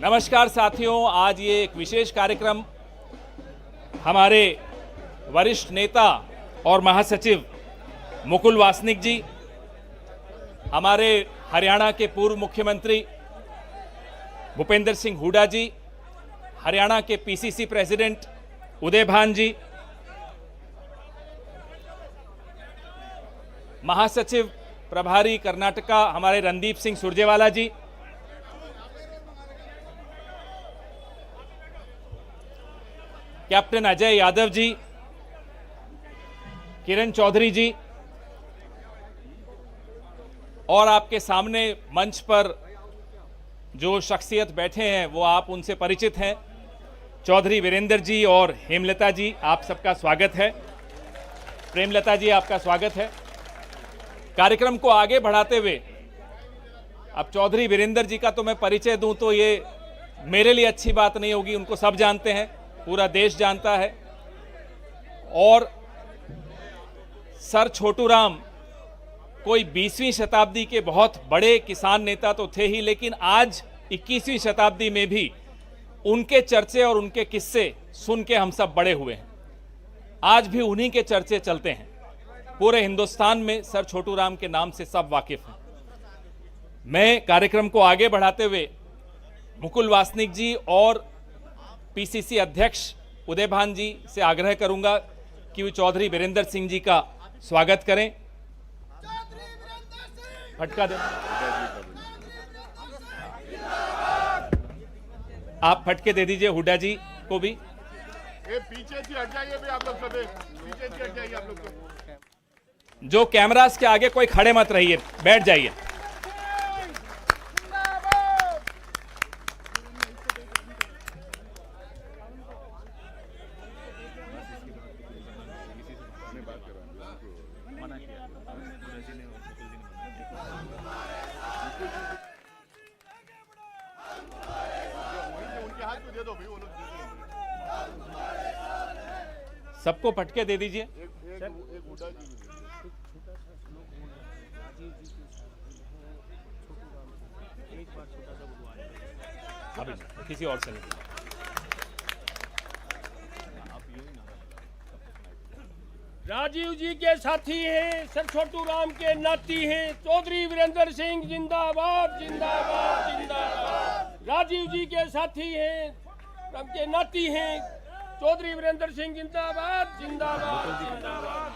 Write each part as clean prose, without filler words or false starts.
नमस्कार साथियों, आज ये एक विशेष कार्यक्रम हमारे वरिष्ठ नेता और महासचिव मुकुल वासनिक जी, हमारे हरियाणा के पूर्व मुख्यमंत्री भूपेंद्र सिंह हुड्डा जी, हरियाणा के पीसीसी प्रेसिडेंट उदय भान जी, महासचिव प्रभारी कर्नाटका हमारे रणदीप सिंह सुरजेवाला जी, कैप्टन अजय यादव जी, किरण चौधरी जी और आपके सामने मंच पर जो शख्सियत बैठे हैं वो आप उनसे परिचित हैं। चौधरी वीरेंद्र जी और हेमलता जी, आप सबका स्वागत है। प्रेमलता जी, आपका स्वागत है। कार्यक्रम को आगे बढ़ाते हुए अब चौधरी वीरेंद्र जी का तो मैं परिचय दूं तो ये मेरे लिए अच्छी बात नहीं होगी, उनको सब जानते हैं, पूरा देश जानता है। और सर छोटू राम कोई 20वीं शताब्दी के बहुत बड़े किसान नेता तो थे ही, लेकिन आज 21वीं शताब्दी में भी उनके चर्चे और उनके किस्से सुन के हम सब बड़े हुए हैं। आज भी उन्हीं के चर्चे चलते हैं। पूरे हिंदुस्तान में सर छोटू राम के नाम से सब वाकिफ हैं। मैं कार्यक्रम को आगे बढ़ाते हुए मुकुल वासनिक जी और पीसीसी अध्यक्ष उदय भान जी से आग्रह करूंगा कि वे चौधरी वीरेंद्र सिंह जी का स्वागत करें। फटका दे, आप फटके दे दीजिए हुड्डा जी को भी। पीछे से हट जाइए भी आप लोग, सब पीछे से हट जाइए आप लोग। जो कैमरास के आगे कोई खड़े मत रहिए, बैठ जाइए। सबको फटके दे दीजिए। अभी किसी और से नहीं। राजीव जी के साथी हैं, सर छोटू राम के नाती हैं। चौधरी वीरेंद्र सिंह जिंदाबाद जिंदाबाद जिंदाबाद। राजीव जी के साथी हैं, राम के नाती हैं। चौधरी वीरेंद्र सिंह जिंदाबाद जिंदाबाद जिंदाबाद।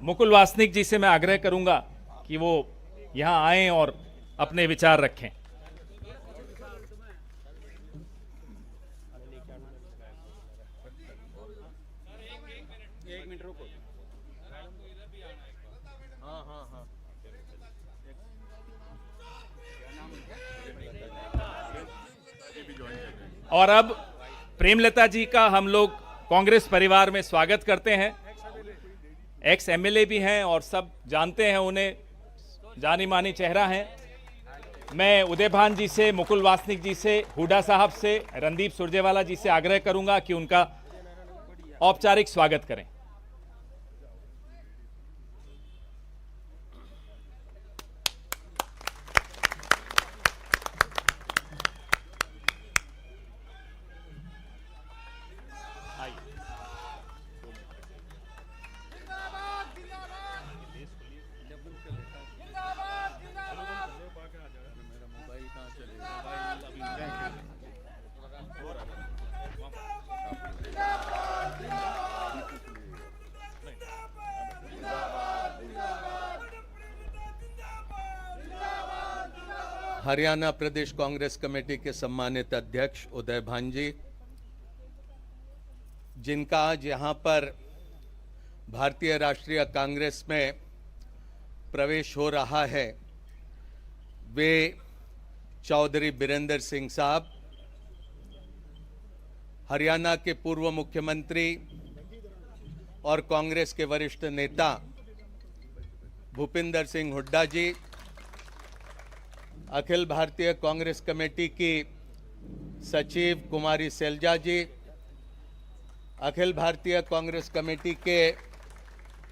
मुकुल वासनिक जी से मैं आग्रह करूंगा कि वो यहां आएं और अपने विचार रखें। एक मिनट रुको। हाँ हाँ हाँ। और अब प्रेमलता जी का हम लोग कांग्रेस परिवार में स्वागत करते हैं। एक्स एमएलए भी हैं और सब जानते हैं उन्हें, जानी मानी चेहरा हैं। मैं उदय भान जी से, मुकुल वासनिक जी से, हुड्डा साहब से, रणदीप सुरजेवाला जी से आग्रह करूंगा कि उनका औपचारिक स्वागत करें। हरियाणा प्रदेश कांग्रेस कमेटी के सम्मानित अध्यक्ष उदय भान जी, जिनका आज यहाँ पर भारतीय राष्ट्रीय कांग्रेस में प्रवेश हो रहा है, वे चौधरी वीरेंद्र सिंह साहब, हरियाणा के पूर्व मुख्यमंत्री और कांग्रेस के वरिष्ठ नेता भूपेंद्र सिंह हुड्डा जी, अखिल भारतीय कांग्रेस कमेटी की सचिव कुमारी सैलजा जी, अखिल भारतीय कांग्रेस कमेटी के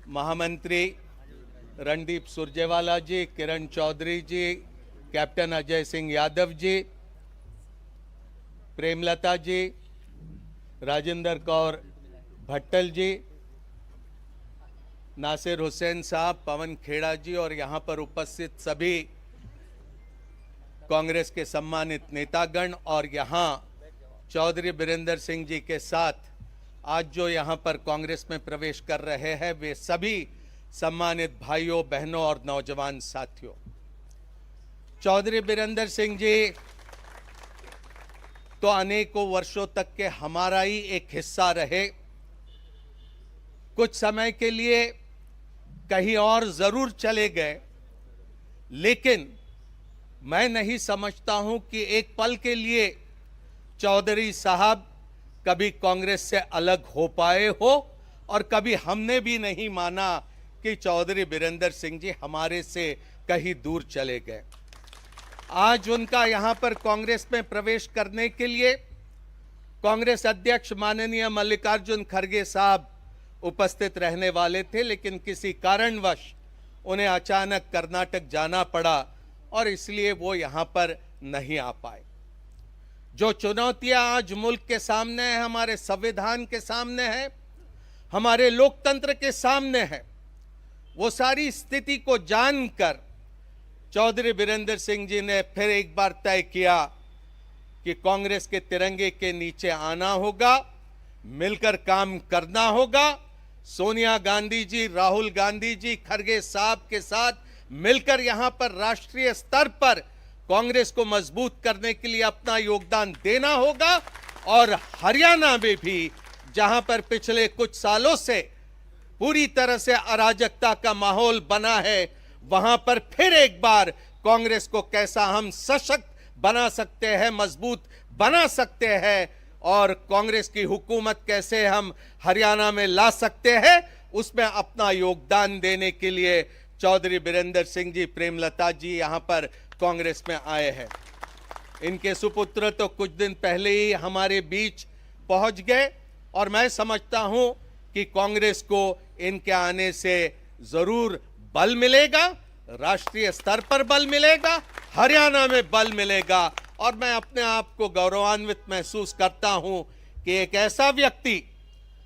महामंत्री रणदीप सुरजेवाला जी, किरण चौधरी जी, कैप्टन अजय सिंह यादव जी, प्रेमलता जी, राजेंद्र कौर भट्टल जी, नासिर हुसैन साहब, पवन खेड़ा जी और यहाँ पर उपस्थित सभी कांग्रेस के सम्मानित नेतागण और यहाँ चौधरी बीरेंद्र सिंह जी के साथ आज जो यहाँ पर कांग्रेस में प्रवेश कर रहे हैं वे सभी सम्मानित भाइयों, बहनों और नौजवान साथियों। चौधरी बीरेंद्र सिंह जी तो अनेकों वर्षों तक के हमारा ही एक हिस्सा रहे। कुछ समय के लिए कहीं और जरूर चले गए, लेकिन मैं नहीं समझता हूं कि एक पल के लिए चौधरी साहब कभी कांग्रेस से अलग हो पाए हो और कभी हमने भी नहीं माना कि चौधरी बीरेंद्र सिंह जी हमारे से कहीं दूर चले गए। आज उनका यहां पर कांग्रेस में प्रवेश करने के लिए कांग्रेस अध्यक्ष माननीय मल्लिकार्जुन खड़गे साहब उपस्थित रहने वाले थे, लेकिन किसी कारणवश उन्हें अचानक कर्नाटक जाना पड़ा और इसलिए वो यहां पर नहीं आ पाए। जो चुनौतियां आज मुल्क के सामने है, हमारे संविधान के सामने है, हमारे लोकतंत्र के सामने है, वो सारी स्थिति को जानकर चौधरी बीरेंद्र सिंह जी ने फिर एक बार तय किया कि कांग्रेस के तिरंगे के नीचे आना होगा, मिलकर काम करना होगा। सोनिया गांधी जी, राहुल गांधी जी, खड़गे साहब के साथ मिलकर यहां पर राष्ट्रीय स्तर पर कांग्रेस को मजबूत करने के लिए अपना योगदान देना होगा। और हरियाणा में भी जहां पर पिछले कुछ सालों से पूरी तरह से अराजकता का माहौल बना है, वहां पर फिर एक बार कांग्रेस को कैसा हम सशक्त बना सकते हैं, मजबूत बना सकते हैं और कांग्रेस की हुकूमत कैसे हम हरियाणा में ला सकते हैं, उसमें अपना योगदान देने के लिए चौधरी बीरेंद्र सिंह जी, प्रेमलता जी यहां पर कांग्रेस में आए हैं। इनके सुपुत्र तो कुछ दिन पहले ही हमारे बीच पहुंच गए और मैं समझता हूं कि कांग्रेस को इनके आने से जरूर बल मिलेगा, राष्ट्रीय स्तर पर बल मिलेगा, हरियाणा में बल मिलेगा। और मैं अपने आप को गौरवान्वित महसूस करता हूं कि एक ऐसा व्यक्ति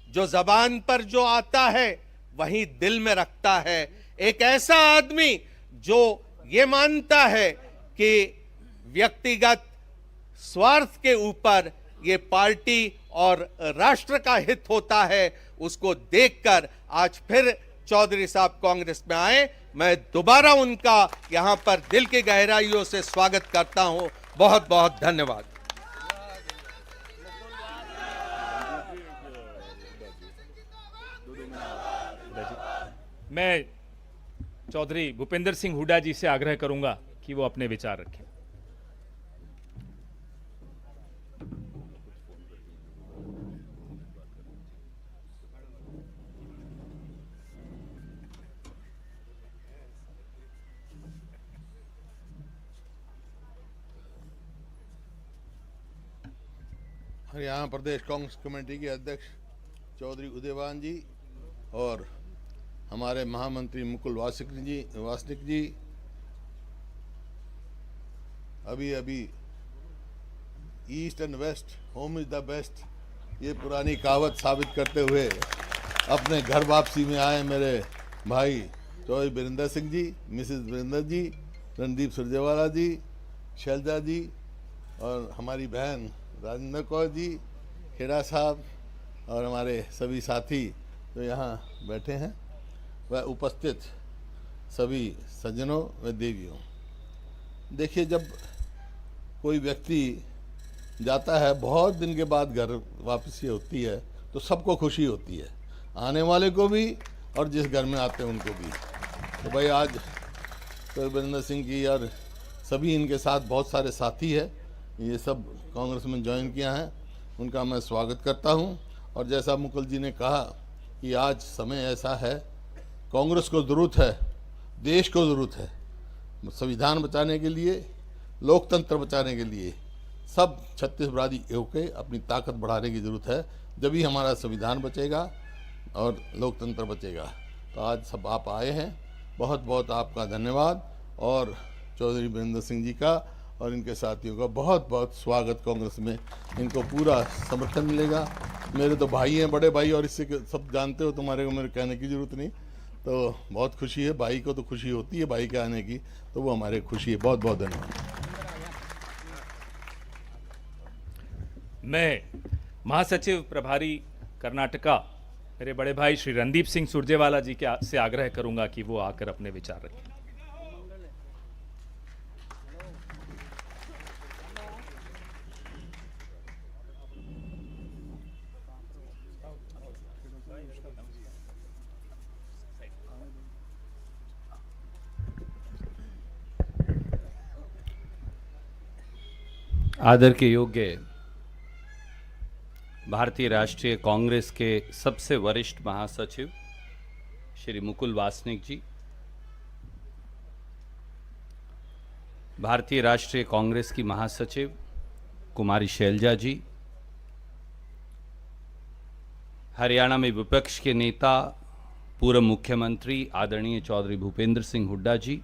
जो जबान पर जो आता है वही दिल में रखता है, एक ऐसा आदमी जो ये मानता है कि व्यक्तिगत स्वार्थ के ऊपर ये पार्टी और राष्ट्र का हित होता है, उसको देखकर आज फिर चौधरी साहब कांग्रेस में आए। मैं दोबारा उनका यहां पर दिल की गहराइयों से स्वागत करता हूं। बहुत बहुत धन्यवाद। मैं चौधरी भूपेंद्र सिंह हुड्डा जी से आग्रह करूंगा कि वो अपने विचार रखें। हरियाणा प्रदेश कांग्रेस कमेटी के अध्यक्ष चौधरी उदयवान जी और हमारे महामंत्री मुकुल वासनिक जी अभी east and west home is the best ये पुरानी कहावत साबित करते हुए अपने घर वापसी में आए मेरे भाई चौधरी बीरेंद्र सिंह जी, मिसेस बीरेंद्र जी, रणदीप सुरजेवाला जी, शैलजा जी और हमारी बहन राजेंद्र कौर जी, खेड़ा साहब और हमारे सभी साथी जो यहाँ बैठे हैं, वह उपस्थित सभी सज्जनों व देवियों। देखिए, जब कोई व्यक्ति जाता है, बहुत दिन के बाद घर वापसी होती है, तो सबको खुशी होती है, आने वाले को भी और जिस घर में आते हैं उनको भी। तो भाई आज बीरेंद्र सिंह जी और सभी इनके साथ बहुत सारे साथी हैं, ये सब कांग्रेस में ज्वाइन किया है, उनका मैं स्वागत करता हूं। और जैसा मुकुल जी ने कहा कि आज समय ऐसा है, कांग्रेस को ज़रूरत है, देश को ज़रूरत है, संविधान बचाने के लिए, लोकतंत्र बचाने के लिए सब छत्तीसगढ़ी होकर अपनी ताकत बढ़ाने की ज़रूरत है। जब ही हमारा संविधान बचेगा और लोकतंत्र बचेगा। तो आज सब आप आए हैं, बहुत बहुत आपका धन्यवाद। और चौधरी वीरेंद्र सिंह जी का और इनके साथियों का बहुत बहुत स्वागत। कांग्रेस में इनको पूरा समर्थन मिलेगा। मेरे तो भाई हैं, बड़े भाई, और इससे सब जानते हो, तुम्हारे को मेरे कहने की ज़रूरत नहीं। तो बहुत खुशी है, भाई को तो खुशी होती है भाई के आने की, तो वो हमारे खुशी है। बहुत बहुत धन्यवाद। मैं महासचिव प्रभारी कर्नाटका मेरे बड़े भाई श्री रणदीप सिंह सुरजेवाला जी के से आग्रह करूंगा कि वो आकर अपने विचार रखें। आदर के योग्य भारतीय राष्ट्रीय कांग्रेस के सबसे वरिष्ठ महासचिव श्री मुकुल वासनिक जी, भारतीय राष्ट्रीय कांग्रेस की महासचिव कुमारी शैलजा जी, हरियाणा में विपक्ष के नेता पूर्व मुख्यमंत्री आदरणीय चौधरी भूपेंद्र सिंह हुड्डा जी,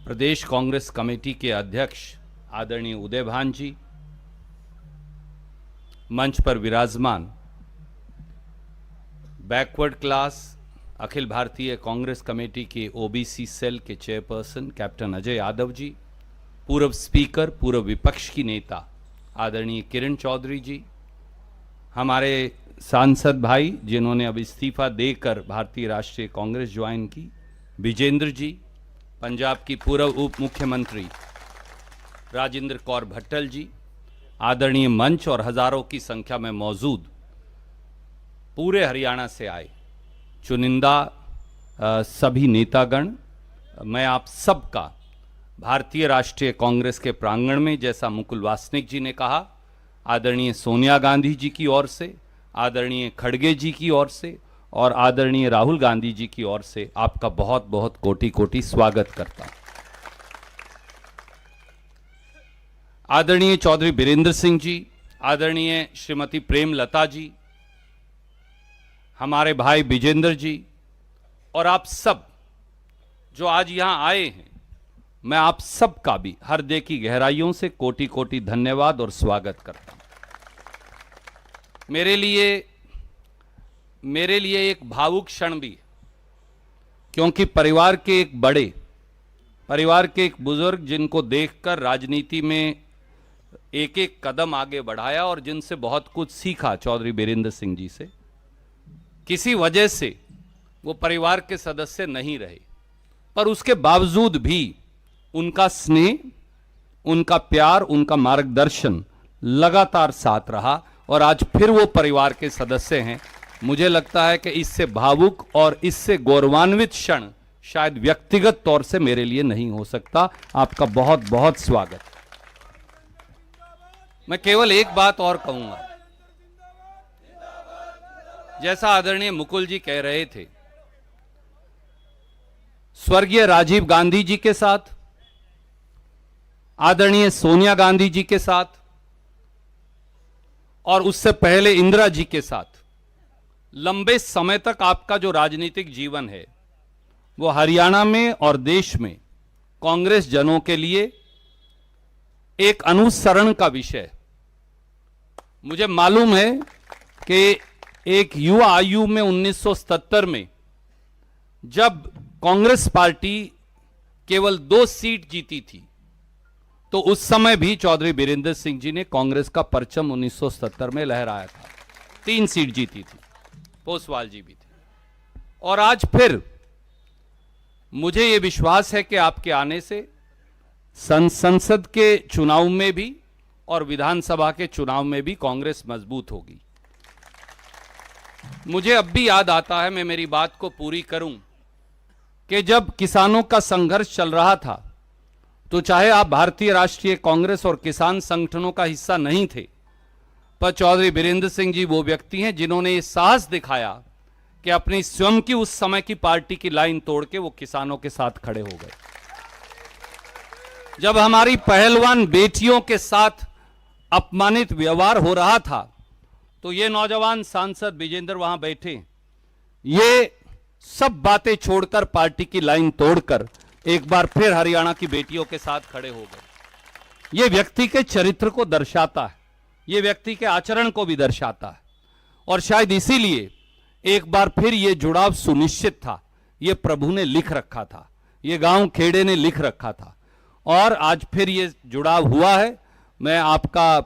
प्रदेश कांग्रेस कमेटी के अध्यक्ष आदरणीय उदय भान जी, मंच पर विराजमान backward class Akhil Bharatiya Congress committee के ओबीसी सेल के चेयरपर्सन कैप्टन अजय यादव जी, पूर्व स्पीकर पूर्व विपक्ष की नेता आदरणीय किरण चौधरी जी, हमारे सांसद भाई जिन्होंने अब इस्तीफा देकर भारतीय राष्ट्रीय कांग्रेस ज्वाइन की, विजेंद्र जी, पंजाब की पूर्व उप मुख्यमंत्री राजेंद्र कौर भट्टल जी, आदरणीय मंच और हजारों की संख्या में मौजूद पूरे हरियाणा से आए चुनिंदा सभी नेतागण, मैं आप सबका भारतीय राष्ट्रीय कांग्रेस के प्रांगण में, जैसा मुकुल वासनिक जी ने कहा, आदरणीय सोनिया गांधी जी की ओर से, आदरणीय खड़गे जी की ओर से और आदरणीय राहुल गांधी जी की ओर से आपका बहुत बहुत कोटि कोटि स्वागत करता हूं। आदरणीय चौधरी वीरेंद्र सिंह जी, आदरणीय श्रीमती प्रेमलता जी, हमारे भाई विजेंद्र जी और आप सब जो आज यहां आए हैं, मैं आप सबका भी हृदय की गहराइयों से कोटि कोटि धन्यवाद और स्वागत करता हूं। मेरे लिए एक भावुक क्षण भी है, क्योंकि परिवार के एक बड़े, परिवार के एक बुजुर्ग जिनको देखकर राजनीति में एक एक कदम आगे बढ़ाया और जिनसे बहुत कुछ सीखा, चौधरी वीरेंद्र सिंह जी से, किसी वजह से वो परिवार के सदस्य नहीं रहे, पर उसके बावजूद भी उनका स्नेह, उनका प्यार, उनका मार्गदर्शन लगातार साथ रहा और आज फिर वो परिवार के सदस्य हैं। मुझे लगता है कि इससे भावुक और इससे गौरवान्वित क्षण शायद व्यक्तिगत तौर से मेरे लिए नहीं हो सकता। आपका बहुत बहुत स्वागत। मैं केवल एक बात और कहूंगा, जैसा आदरणीय मुकुल जी कह रहे थे, स्वर्गीय राजीव गांधी जी के साथ, आदरणीय सोनिया गांधी जी के साथ और उससे पहले इंदिरा जी के साथ लंबे समय तक आपका जो राजनीतिक जीवन है वो हरियाणा में और देश में कांग्रेस जनों के लिए एक अनुसरण का विषय है। मुझे मालूम है कि एक युवा आयु में 1977 में जब कांग्रेस पार्टी केवल 2 सीट जीती थी, तो उस समय भी चौधरी वीरेंद्र सिंह जी ने कांग्रेस का परचम 1970 में लहराया था। 3 सीट जीती थी, पोसवाल जी भी थे। और आज फिर मुझे यह विश्वास है कि आपके आने से संसद के चुनाव में भी और विधानसभा के चुनाव में भी कांग्रेस मजबूत होगी। मुझे अब भी याद आता है, मैं मेरी बात को पूरी करूं, कि जब किसानों का संघर्ष चल रहा था, तो चाहे आप भारतीय राष्ट्रीय कांग्रेस और किसान संगठनों का हिस्सा नहीं थे, पर चौधरी वीरेंद्र सिंह जी वो व्यक्ति हैं जिन्होंने ये साहस दिखाया कि अपनी स्वयं की उस समय की पार्टी की लाइन तोड़ के वो किसानों के साथ खड़े हो गए। जब हमारी पहलवान बेटियों के साथ अपमानित व्यवहार हो रहा था, तो ये नौजवान सांसद विजेंद्र वहां बैठे, ये सब बातें छोड़कर पार्टी की लाइन तोड़कर एक बार फिर हरियाणा की बेटियों के साथ खड़े हो गए। यह व्यक्ति के चरित्र को दर्शाता है, यह व्यक्ति के आचरण को भी दर्शाता है, और शायद इसीलिए एक बार फिर यह जुड़ाव सुनिश्चित था। यह प्रभु ने लिख रखा था, यह गांव खेड़े ने लिख रखा था, और आज फिर यह जुड़ाव हुआ है। मैं आपका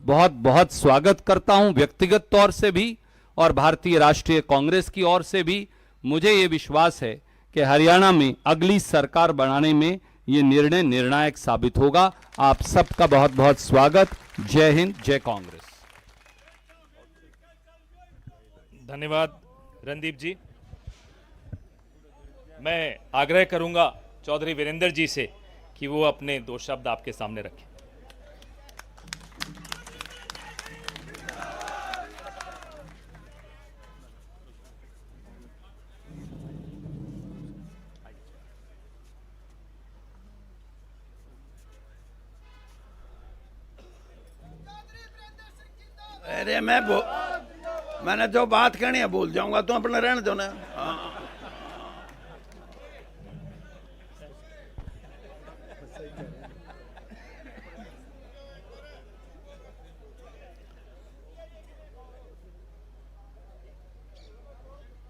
बहुत बहुत स्वागत करता हूं, व्यक्तिगत तौर से भी और भारतीय राष्ट्रीय कांग्रेस की ओर से भी। मुझे यह विश्वास है कि हरियाणा में अगली सरकार बनाने में यह निर्णय निर्णायक साबित होगा। आप सबका बहुत बहुत स्वागत। जय हिंद, जय कांग्रेस। धन्यवाद रणदीप जी। मैं आग्रह करूंगा चौधरी वीरेंद्र जी से कि वो अपने 2 शब्द आपके सामने रखें। अरे मैंने जो बात कहनी है भूल जाऊंगा, तो अपने रहने दो ना। हाँ।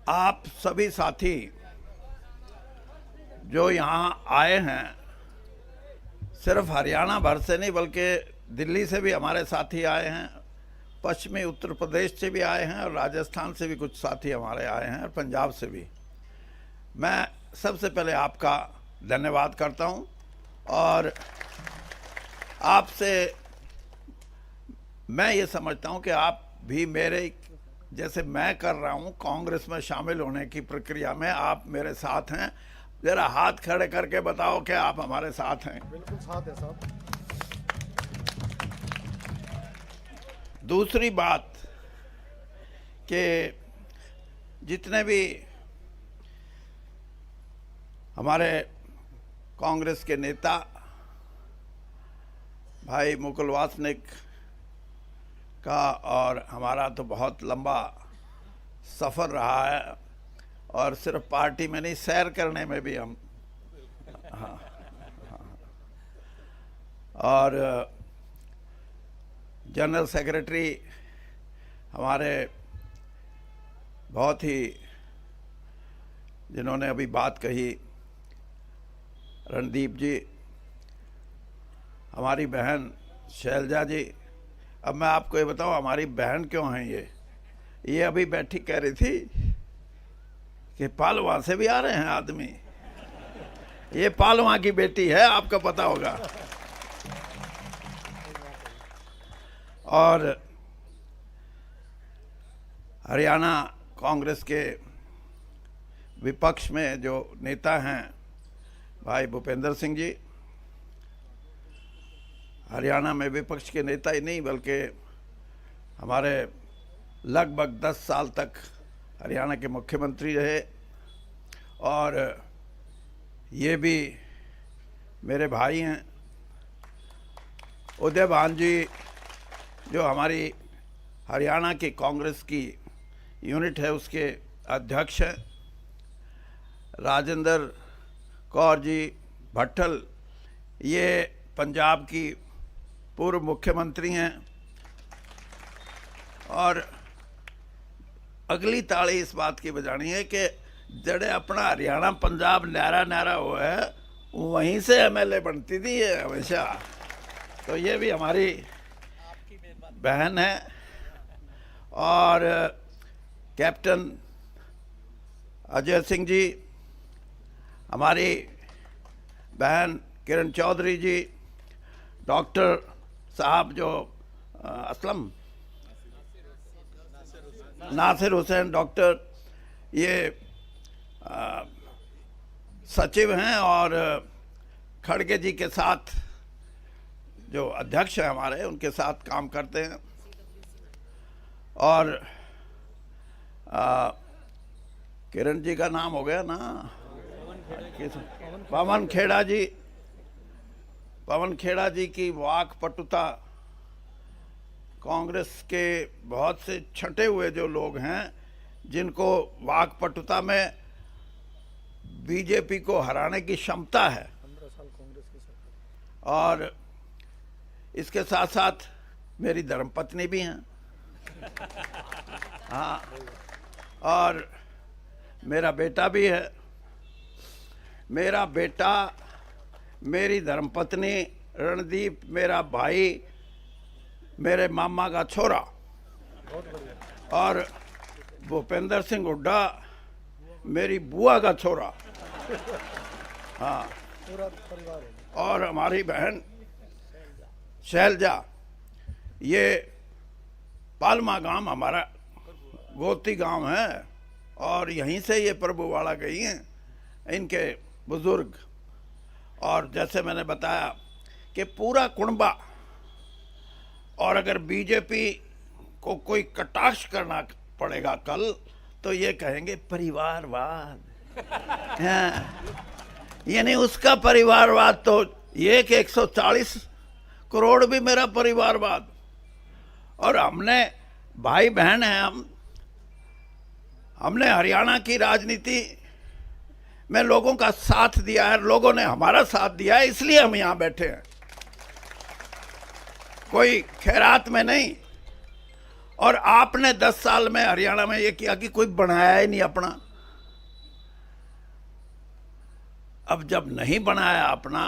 आप सभी साथी जो यहाँ आए हैं, सिर्फ हरियाणा भर से नहीं बल्कि दिल्ली से भी हमारे साथी आए हैं, पश्चिमी उत्तर प्रदेश से भी आए हैं, और राजस्थान से भी कुछ साथी हमारे आए हैं, और पंजाब से भी। मैं सबसे पहले आपका धन्यवाद करता हूं, और आपसे मैं ये समझता हूं कि आप भी मेरे जैसे मैं कर रहा हूं कांग्रेस में शामिल होने की प्रक्रिया में आप मेरे साथ हैं। जरा हाथ खड़े करके बताओ कि आप हमारे साथ हैं। बिल्कुल साथ है साहब। दूसरी बात कि जितने भी हमारे कांग्रेस के नेता भाई मुकुल वासनिक का, और हमारा तो बहुत लंबा सफ़र रहा है, और सिर्फ पार्टी में नहीं सैर करने में भी हम हाँ, और जनरल सेक्रेटरी हमारे बहुत ही जिन्होंने अभी बात कही, रणदीप जी, हमारी बहन शैलजा जी। अब मैं आपको ये बताऊं हमारी बहन क्यों हैं ये अभी बैठी कह रही थी कि पालवा से भी आ रहे हैं आदमी। ये पालवा की बेटी है, आपको पता होगा। और हरियाणा कांग्रेस के विपक्ष में जो नेता हैं भाई भूपेंद्र सिंह जी, हरियाणा में विपक्ष के नेता ही नहीं बल्कि हमारे लगभग 10 साल तक हरियाणा के मुख्यमंत्री रहे, और ये भी मेरे भाई हैं। उदय भान जी जो हमारी हरियाणा की कांग्रेस की यूनिट है उसके अध्यक्ष हैं। राजेंद्र कौर जी भट्टल ये पंजाब की पूर्व मुख्यमंत्री हैं, और अगली ताड़ी इस बात की बजानी है कि जड़े अपना हरियाणा पंजाब न्यारा न्यारा हुआ है वहीं से एमएलए बनती थी ये हमेशा। तो ये भी हमारी बहन है। और कैप्टन अजय सिंह जी, हमारी बहन किरण चौधरी जी, डॉक्टर साहब जो असलम नासिर हुसैन डॉक्टर, ये सचिव हैं, और खड़गे जी के साथ जो अध्यक्ष हैं हमारे उनके साथ काम करते हैं। और किरण जी का नाम हो गया ना, पवन खेड़ा जी, पवन खेड़ा जी की वाक पटुता, कांग्रेस के बहुत से छटे हुए जो लोग हैं जिनको वाक पटुता में बीजेपी को हराने की क्षमता है। और इसके साथ साथ मेरी धर्मपत्नी भी हैं, हाँ, और मेरा बेटा भी है। मेरा बेटा, मेरी धर्मपत्नी, रणदीप मेरा भाई, मेरे मामा का छोरा, और भूपेंद्र सिंह हुड्डा मेरी बुआ का छोरा, हाँ, और हमारी बहन शैलजा। ये पालमा गांव हमारा गोती गांव है और यहीं से ये प्रभुवाड़ा गई हैं, इनके बुजुर्ग। और जैसे मैंने बताया कि पूरा कुणबा, और अगर बीजेपी को कोई कटाक्ष करना पड़ेगा कल तो ये कहेंगे परिवारवाद। हाँ, यानी उसका परिवारवाद तो ये कि 140 करोड़ भी मेरा परिवारवाद। और हमने, भाई बहन हैं हमने हरियाणा की राजनीति में लोगों का साथ दिया है, लोगों ने हमारा साथ दिया है, इसलिए हम यहाँ बैठे हैं, कोई खैरात में नहीं। और आपने 10 साल में हरियाणा में ये किया कि कोई बनाया ही नहीं अपना। अब जब नहीं बनाया अपना,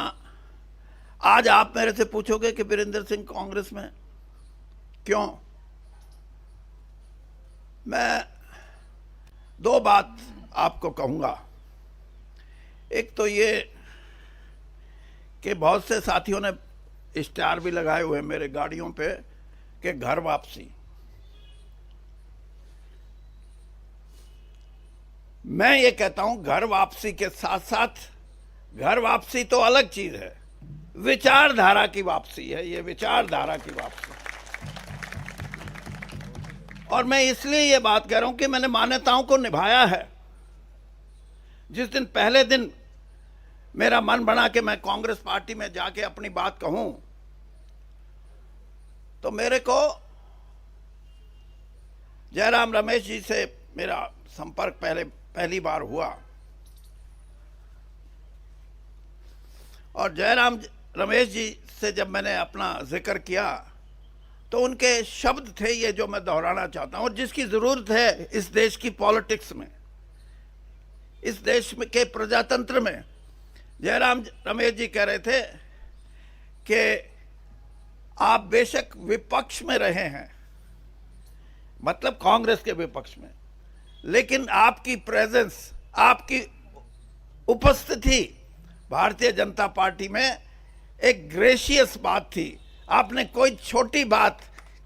आज आप मेरे से पूछोगे कि वीरेंद्र सिंह कांग्रेस में क्यों? मैं 2 बात आपको कहूंगा। एक तो ये कि बहुत से साथियों ने स्टार भी लगाए हुए मेरे गाड़ियों पे कि घर वापसी। मैं ये कहता हूं घर वापसी के साथ साथ, घर वापसी तो अलग चीज है, विचारधारा की वापसी है, ये विचारधारा की वापसी। और मैं इसलिए ये बात कह रहा हूं कि मैंने मान्यताओं को निभाया है। जिस दिन, पहले दिन मेरा मन बना कि मैं कांग्रेस पार्टी में जाके अपनी बात कहूं, तो मेरे को जयराम रमेश जी से मेरा संपर्क पहली बार हुआ। और जयराम रमेश जी से जब मैंने अपना जिक्र किया तो उनके शब्द थे ये जो मैं दोहराना चाहता हूं, और जिसकी जरूरत है इस देश की पॉलिटिक्स में, इस देश में के प्रजातंत्र में। जयराम रमेश जी कह रहे थे कि आप बेशक विपक्ष में रहे हैं, मतलब कांग्रेस के विपक्ष में, लेकिन आपकी प्रेजेंस, आपकी उपस्थिति भारतीय जनता पार्टी में एक ग्रेशियस बात थी। आपने कोई छोटी बात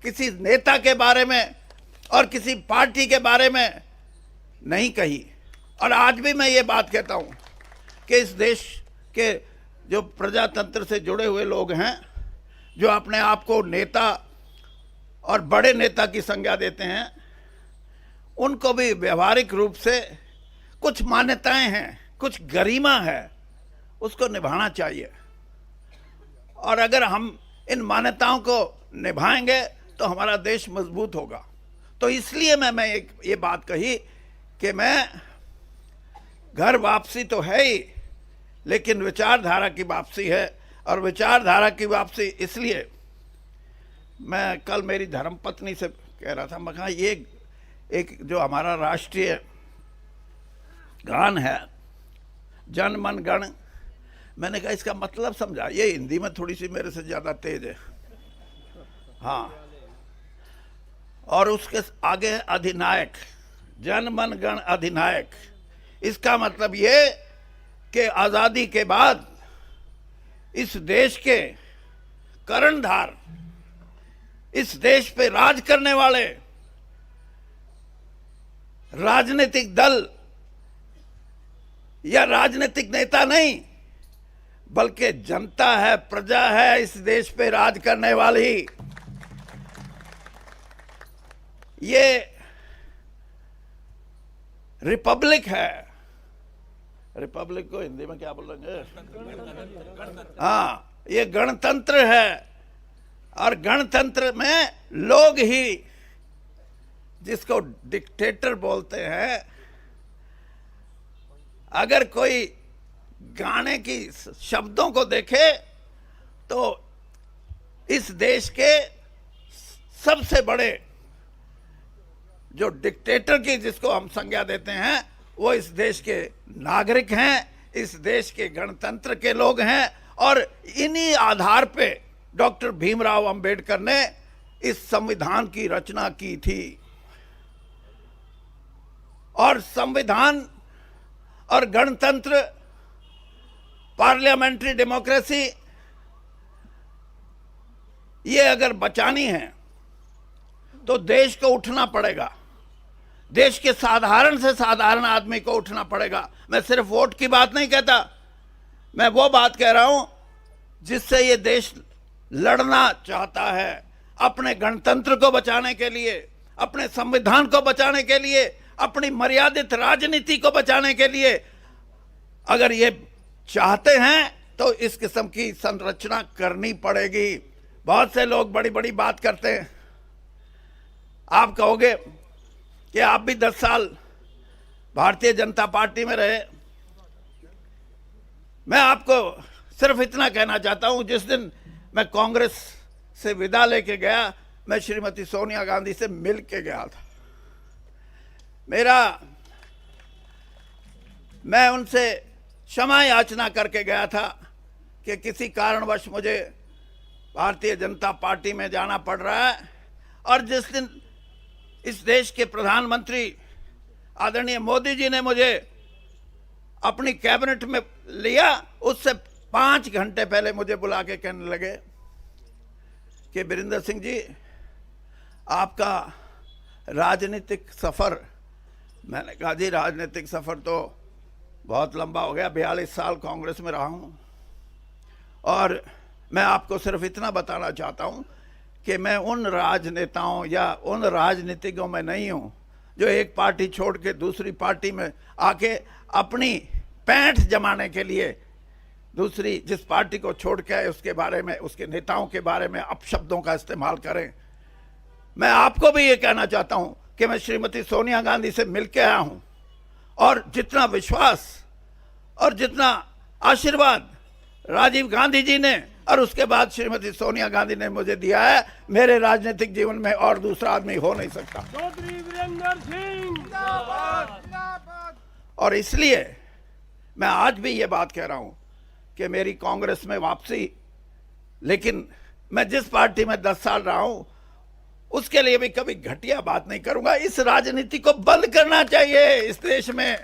किसी नेता के बारे में और किसी पार्टी के बारे में नहीं कही। और आज भी मैं ये बात कहता हूं कि इस देश के जो प्रजातंत्र से जुड़े हुए लोग हैं, जो अपने आप को नेता और बड़े नेता की संज्ञा देते हैं, उनको भी व्यवहारिक रूप से कुछ मान्यताएं हैं, कुछ गरिमा है, उसको निभाना चाहिए। और अगर हम इन मान्यताओं को निभाएंगे तो हमारा देश मजबूत होगा। तो इसलिए मैं ये बात कही कि मैं, घर वापसी तो है ही, लेकिन विचारधारा की वापसी है। और विचारधारा की वापसी इसलिए, मैं कल मेरी धर्मपत्नी से कह रहा था, मैं कहा ये एक जो हमारा राष्ट्रीय गान है, जन मन गण, मैंने कहा इसका मतलब समझा। ये हिंदी में थोड़ी सी मेरे से ज्यादा तेज है, हाँ। और उसके आगे है अधिनायक, जन मन गण अधिनायक। इसका मतलब ये कि आजादी के बाद इस देश के कर्णधार, इस देश पे राज करने वाले राजनीतिक दल या राजनीतिक नेता नहीं, बल्कि जनता है, प्रजा है इस देश पे राज करने वाली। ये रिपब्लिक है। रिपब्लिक को हिंदी में क्या बोलेंगे? हाँ, ये गणतंत्र है। और गणतंत्र में लोग ही, जिसको डिक्टेटर बोलते हैं, अगर कोई गाने की शब्दों को देखे तो इस देश के सबसे बड़े जो डिक्टेटर की जिसको हम संज्ञा देते हैं वो इस देश के नागरिक हैं, इस देश के गणतंत्र के लोग हैं। और इन्हीं आधार पे डॉक्टर भीमराव अंबेडकर ने इस संविधान की रचना की थी। और संविधान और गणतंत्र, पार्लियामेंट्री डेमोक्रेसी, ये अगर बचानी है तो देश को उठना पड़ेगा, देश के साधारण से साधारण आदमी को उठना पड़ेगा। मैं सिर्फ वोट की बात नहीं कहता, मैं वो बात कह रहा हूं जिससे ये देश लड़ना चाहता है, अपने गणतंत्र को बचाने के लिए, अपने संविधान को बचाने के लिए, अपनी मर्यादित राजनीति को बचाने के लिए। अगर ये चाहते हैं तो इस किस्म की संरचना करनी पड़ेगी। बहुत से लोग बड़ी बड़ी बात करते हैं। आप कहोगे कि आप भी 10 साल भारतीय जनता पार्टी में रहे। मैं आपको सिर्फ इतना कहना चाहता हूं, जिस दिन मैं कांग्रेस से विदा लेके गया, मैं श्रीमती सोनिया गांधी से मिल के गया था। मैं उनसे क्षमा याचना करके गया था कि किसी कारणवश मुझे भारतीय जनता पार्टी में जाना पड़ रहा है। और जिस दिन इस देश के प्रधानमंत्री आदरणीय मोदी जी ने मुझे अपनी कैबिनेट में लिया, उससे 5 घंटे पहले मुझे बुला के कहने लगे कि वीरेंद्र सिंह जी, आपका राजनीतिक सफर। मैंने कहा जी, राजनीतिक सफर तो बहुत लंबा हो गया, 42 साल कांग्रेस में रहा हूं। और मैं आपको सिर्फ इतना बताना चाहता हूं कि मैं उन राजनेताओं या उन राजनीतिकों में नहीं हूं जो एक पार्टी छोड़ के दूसरी पार्टी में आके अपनी पैंठ जमाने के लिए दूसरी जिस पार्टी को छोड़ के आए उसके बारे में, उसके नेताओं के बारे में अपशब्दों का इस्तेमाल करें। मैं आपको भी ये कहना चाहता हूं कि मैं श्रीमती सोनिया गांधी से मिलके आया हूं, और जितना विश्वास और जितना आशीर्वाद राजीव गांधी जी ने और उसके बाद श्रीमती सोनिया गांधी ने मुझे दिया है, मेरे राजनीतिक जीवन में और दूसरा आदमी हो नहीं सकता। चौधरी वीरेंद्र सिंह। और इसलिए मैं आज भी ये बात कह रहा हूं कि मेरी कांग्रेस में वापसी, लेकिन मैं जिस पार्टी में 10 साल रहा हूं उसके लिए भी कभी घटिया बात नहीं करूंगा। इस राजनीति को बंद करना चाहिए। इस देश में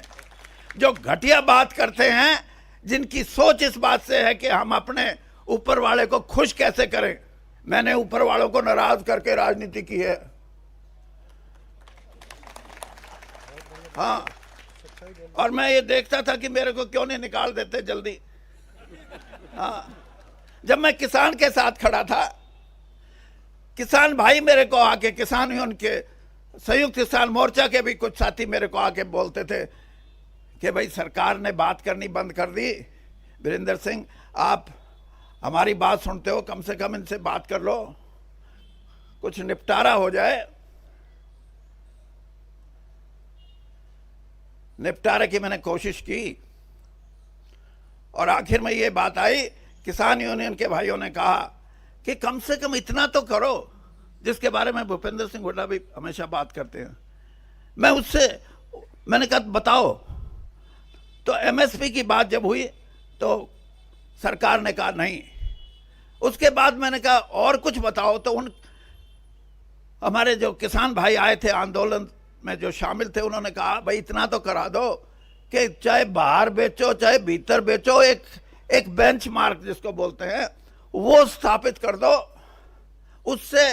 जो घटिया बात करते हैं, जिनकी सोच इस बात से है कि हम अपने ऊपर वाले को खुश कैसे करें। मैंने ऊपर वालों को नाराज करके राजनीति की है। हाँ, और मैं ये देखता था कि मेरे को क्यों नहीं निकाल देते जल्दी। हाँ, जब मैं किसान के साथ खड़ा था, किसान भाई मेरे को आके, किसान यूनियन के संयुक्त किसान मोर्चा के भी कुछ साथी मेरे को आके बोलते थे कि भाई सरकार ने बात करनी बंद कर दी, वीरेंद्र सिंह आप हमारी बात सुनते हो, कम से कम इनसे बात कर लो, कुछ निपटारा हो जाए। निपटारे की मैंने कोशिश की और आखिर में ये बात आई, किसान यूनियन के भाइयों ने कहा कि कम से कम इतना तो करो, जिसके बारे में भूपेंद्र सिंह हुड्डा भी हमेशा बात करते हैं। मैंने कहा बताओ। तो एमएसपी की बात जब हुई तो सरकार ने कहा नहीं। उसके बाद मैंने कहा और कुछ बताओ, तो उन हमारे जो किसान भाई आए थे आंदोलन में जो शामिल थे, उन्होंने कहा भाई इतना तो करा दो कि चाहे बाहर बेचो चाहे भीतर बेचो, एक बेंचमार्क जिसको बोलते हैं वो स्थापित कर दो, उससे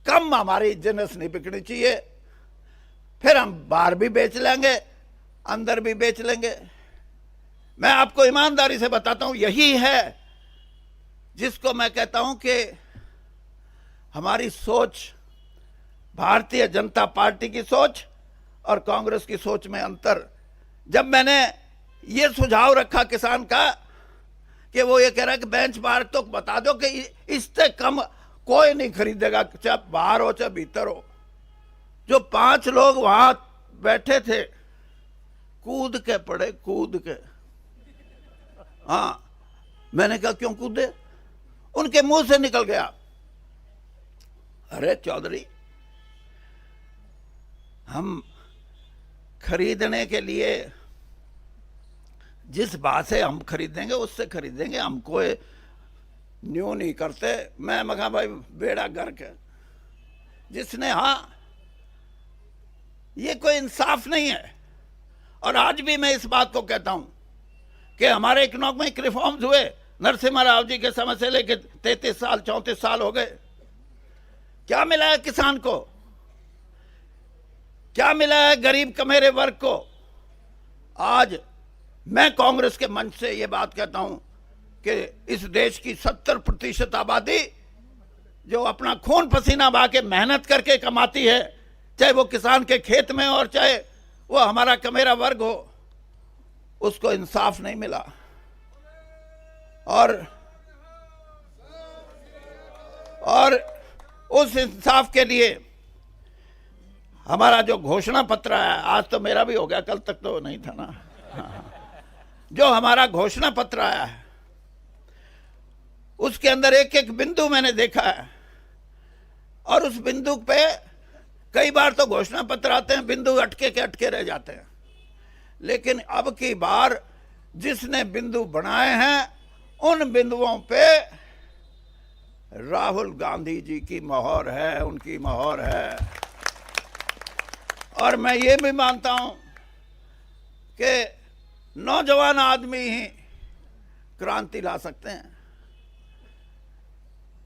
कम हमारी जिन्स नहीं बिकनी चाहिए, फिर हम बाहर भी बेच लेंगे अंदर भी बेच लेंगे। मैं आपको ईमानदारी से बताता हूं, यही है जिसको मैं कहता हूं कि हमारी सोच, भारतीय जनता पार्टी की सोच और कांग्रेस की सोच में अंतर। जब मैंने ये सुझाव रखा किसान का कि वो ये कह रहा है कि बेंचमार्क तो बता दो कि इससे कम कोई नहीं खरीदेगा, चाहे बाहर हो चाहे भीतर हो। जो 5 लोग वहां बैठे थे कूद के पड़े, कूद के। हाँ, मैंने कहा क्यों कूदे? उनके मुंह से निकल गया, अरे चौधरी, हम खरीदने के लिए जिस भाव से हम खरीदेंगे उससे खरीदेंगे, हमको न्यू नहीं करते। मैं मगा भाई बेड़ा गर्क है। जिसने, हाँ, ये कोई इंसाफ नहीं है। और आज भी मैं इस बात को कहता हूं कि हमारे इकोनॉमिक रिफॉर्म्स हुए नरसिम्हा राव जी के समय से लेकर 33 साल 34 साल हो गए। क्या मिला है किसान को? क्या मिला है गरीब कमेरे वर्ग को? आज मैं कांग्रेस के मंच से ये बात कहता हूं कि इस देश की 70% आबादी जो अपना खून पसीना बहा के मेहनत करके कमाती है, चाहे वो किसान के खेत में और चाहे वो हमारा कमेरा वर्ग हो, उसको इंसाफ नहीं मिला। और उस इंसाफ के लिए हमारा जो घोषणा पत्र है, आज तो मेरा भी हो गया, कल तक तो नहीं था ना। जो हमारा घोषणा पत्र आया है उसके अंदर एक एक बिंदु मैंने देखा है, और उस बिंदु पे कई बार तो घोषणा पत्र आते हैं, बिंदु अटके के अटके रह जाते हैं। लेकिन अब की बार जिसने बिंदु बनाए हैं उन बिंदुओं पे राहुल गांधी जी की मोहर है, उनकी मोहर है। और मैं ये भी मानता हूं कि नौजवान आदमी ही क्रांति ला सकते हैं।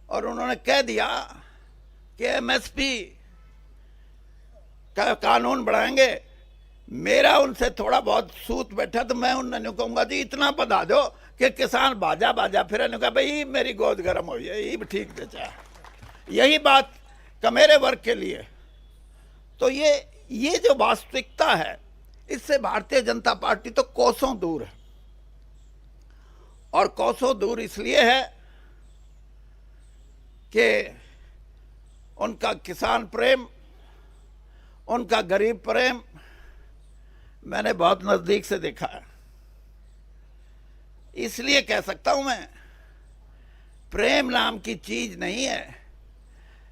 और उन्होंने कह दिया कि एमएसपी का कानून बढ़ाएंगे। मेरा उनसे थोड़ा बहुत सूत बैठा तो मैं उन्होंने कहूंगा जी इतना बता दो कि किसान बाजा बाजा फिर कहा भाई मेरी गोद गर्म हो जाए, ये भी ठीक बेचा। यही बात कमेरे वर्ग के लिए। तो ये जो वास्तविकता है, इससे भारतीय जनता पार्टी तो कोसों दूर है। और कोसों दूर इसलिए है कि उनका किसान प्रेम, उनका गरीब प्रेम मैंने बहुत नजदीक से देखा है। इसलिए कह सकता हूं मैं, प्रेम नाम की चीज नहीं है।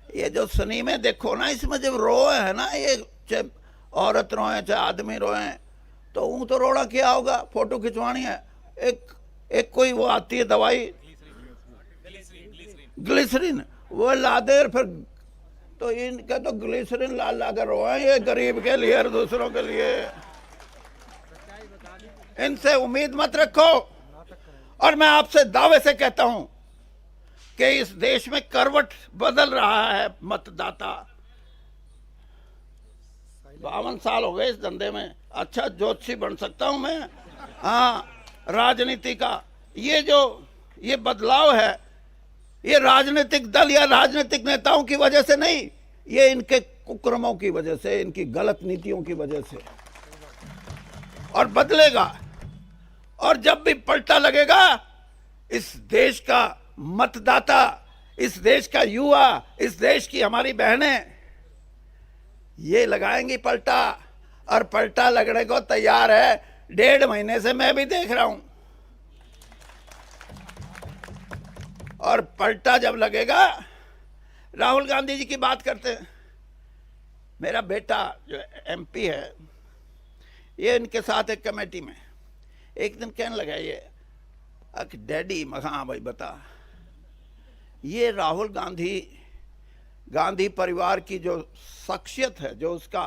ये जो सिनेमे देखो ना, इसमें जब रोए है ना, ये चाहे औरत रोए चाहे आदमी रोए, तो ऊँ तो रोना क्या होगा, फोटो खिंचवानी है। एक कोई वो आती है दवाई ग्लिसरीन, वो ला दे, फिर तो इनका तो ग्लिसरीन ला ला कर रोए, ये गरीब के लिए और दूसरों के लिए। इनसे उम्मीद मत रखो। और मैं आपसे दावे से कहता हूं कि इस देश में करवट बदल रहा है मतदाता। 52 साल हो गए इस धंधे में, अच्छा ज्योतिषी बन सकता हूं मैं। हाँ, राजनीति का ये बदलाव है, ये राजनीतिक दल या राजनीतिक नेताओं की वजह से नहीं, ये इनके कुकर्मों की वजह से, इनकी गलत नीतियों की वजह से। और बदलेगा। और जब भी पलटा लगेगा, इस देश का मतदाता, इस देश का युवा, इस देश की हमारी बहनें ये लगाएंगी पलटा। और पलटा लगने को तैयार है। 1.5 महीने से मैं भी देख रहा हूं। और पलटा जब लगेगा, राहुल गांधी जी की बात करते हैं। मेरा बेटा जो एमपी है, ये इनके साथ एक कमेटी में एक दिन कहने लगा, ये डैडी, मैं हाँ भाई बता, ये राहुल गांधी परिवार की जो शख्सियत है, जो उसका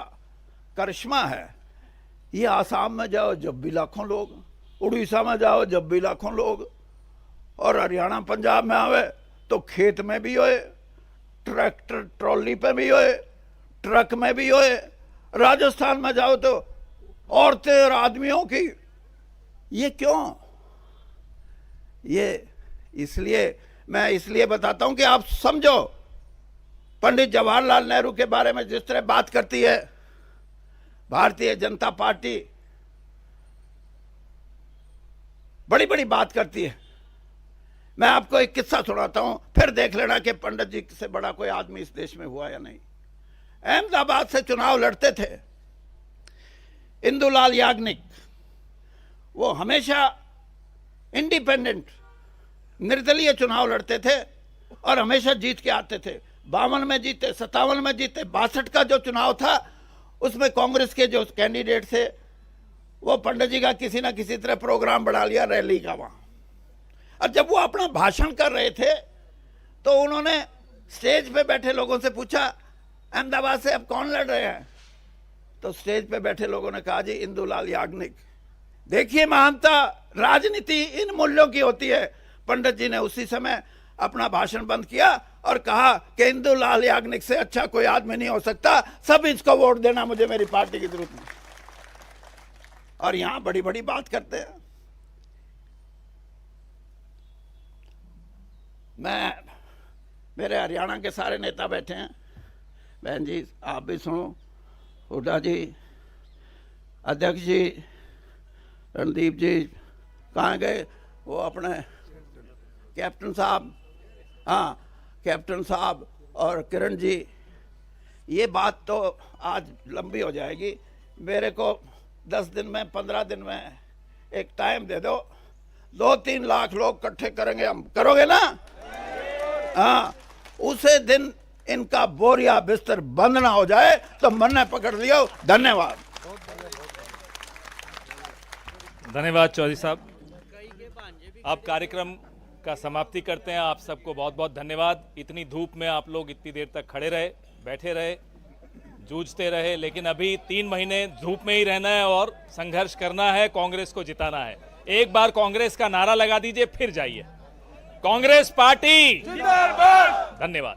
करिश्मा है, ये आसाम में जाओ जब भी लाखों लोग, उड़ीसा में जाओ जब भी लाखों लोग, और हरियाणा पंजाब में आवे तो खेत में भी होए, ट्रैक्टर ट्रॉली पे भी होए, ट्रक में भी होए। राजस्थान में जाओ तो औरतें और आदमियों की। ये क्यों? ये इसलिए, मैं इसलिए बताता हूं कि आप समझो, पंडित जवाहरलाल नेहरू के बारे में जिस तरह बात करती है भारतीय जनता पार्टी, बड़ी बड़ी बात करती है। मैं आपको एक किस्सा सुनाता हूं, फिर देख लेना कि पंडित जी से बड़ा कोई आदमी इस देश में हुआ या नहीं। अहमदाबाद से चुनाव लड़ते थे इंदुलाल याग्निक, वो हमेशा इंडिपेंडेंट निर्दलीय चुनाव लड़ते थे और हमेशा जीत के आते थे। 52 में जीते, 57 में जीते, 62 का जो चुनाव था उसमें कांग्रेस के जो कैंडिडेट थे वो पंडित जी का किसी ना किसी तरह प्रोग्राम बढ़ा लिया रैली का वहां। और जब वो अपना भाषण कर रहे थे तो उन्होंने स्टेज पे बैठे लोगों से पूछा, अहमदाबाद से अब कौन लड़ रहे हैं? तो स्टेज पे बैठे लोगों ने कहा, जी इंदुलाल याग्निक। देखिए महानता राजनीति इन मूल्यों की होती है। पंडित जी ने उसी समय अपना भाषण बंद किया और कहा कि इंदुलाल याग्निक से अच्छा कोई आदमी नहीं हो सकता, सब इसको वोट देना, मुझे मेरी पार्टी की जरूरत नहीं। और यहां बड़ी बड़ी बात करते हैं। मेरे हरियाणा के सारे नेता बैठे हैं, बहन जी आप भी सुनो, हुड्डा जी, अध्यक्ष जी, रणदीप जी कहाँ गए, वो अपने कैप्टन साहब, हाँ कैप्टन साहब और किरण जी। ये बात तो आज लंबी हो जाएगी, मेरे को 10 दिन में 15 दिन में एक टाइम दे दो, 2-3 लाख लोग इकट्ठे करेंगे हम, करोगे ना? हाँ, उसे दिन इनका बोरिया बिस्तर बंद ना हो जाए तो मन पकड़ लियो। धन्यवाद। धन्यवाद चौधरी साहब। आप कार्यक्रम का समाप्ति करते हैं। आप सबको बहुत बहुत धन्यवाद। इतनी धूप में आप लोग इतनी देर तक खड़े रहे, बैठे रहे, जूझते रहे, लेकिन अभी 3 महीने धूप में ही रहना है और संघर्ष करना है, कांग्रेस को जिताना है। एक बार कांग्रेस का नारा लगा दीजिए, फिर जाइए। कांग्रेस पार्टी जिंदाबाद। धन्यवाद।